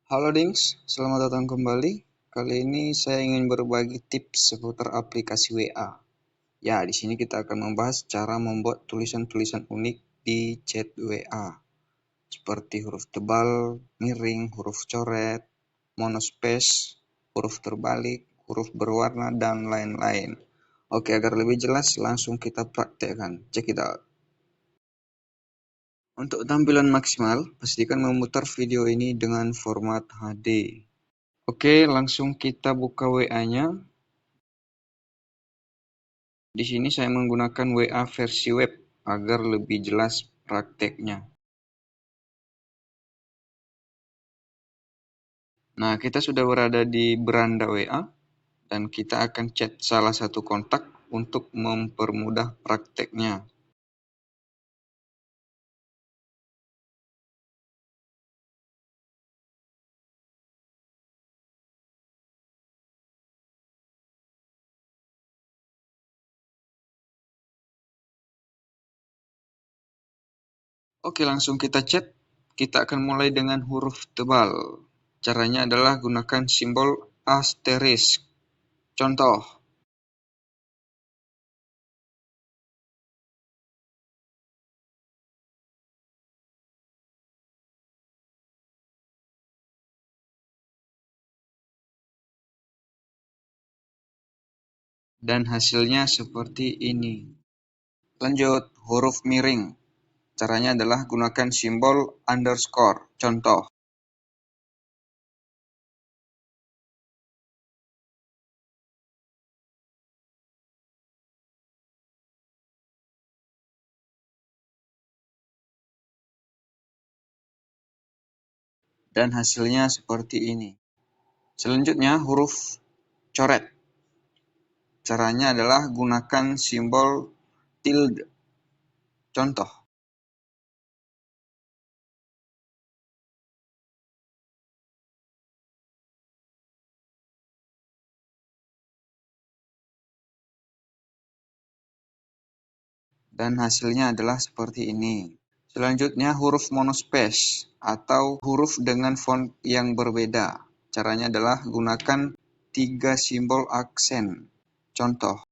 Halo Dings, selamat datang kembali. Kali ini saya ingin berbagi tips seputar aplikasi WA. Ya, di sini kita akan membahas cara membuat tulisan-tulisan unik di chat WA, seperti huruf tebal, miring, huruf coret, monospace, huruf terbalik, huruf berwarna, dan lain-lain. Oke, agar lebih jelas, langsung kita praktekkan. Check it out. Untuk tampilan maksimal, pastikan memutar video ini dengan format HD. Oke, langsung kita buka WA-nya. Di sini saya menggunakan WA versi web agar lebih jelas prakteknya. Nah, kita sudah berada di beranda WA dan kita akan chat salah satu kontak untuk mempermudah prakteknya. Oke, langsung kita chat. Kita akan mulai dengan huruf tebal. Caranya adalah gunakan simbol asterisk. Contoh. Dan hasilnya seperti ini. Lanjut, huruf miring. Caranya adalah gunakan simbol underscore. Contoh. Dan hasilnya seperti ini. Selanjutnya huruf coret. Caranya adalah gunakan simbol tilde. Contoh. Dan hasilnya adalah seperti ini. Selanjutnya huruf monospace atau huruf dengan font yang berbeda. Caranya adalah gunakan 3 simbol aksen. Contoh.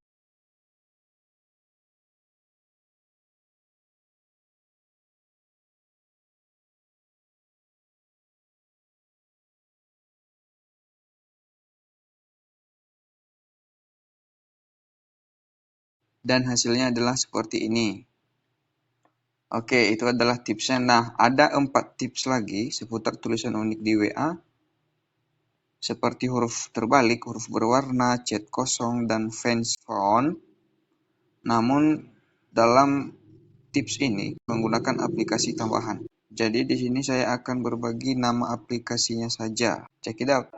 Dan hasilnya adalah seperti ini. Oke, itu adalah tipsnya. Nah, ada 4 tips lagi seputar tulisan unik di WA, seperti huruf terbalik, huruf berwarna, chat kosong, dan fans font. Namun, dalam tips ini menggunakan aplikasi tambahan. Jadi, di sini saya akan berbagi nama aplikasinya saja. Check it out.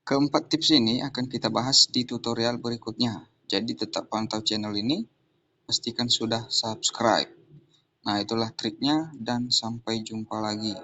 Keempat tips ini akan kita bahas di tutorial berikutnya. Jadi tetap pantau channel ini, pastikan sudah subscribe. Nah, itulah triknya dan sampai jumpa lagi.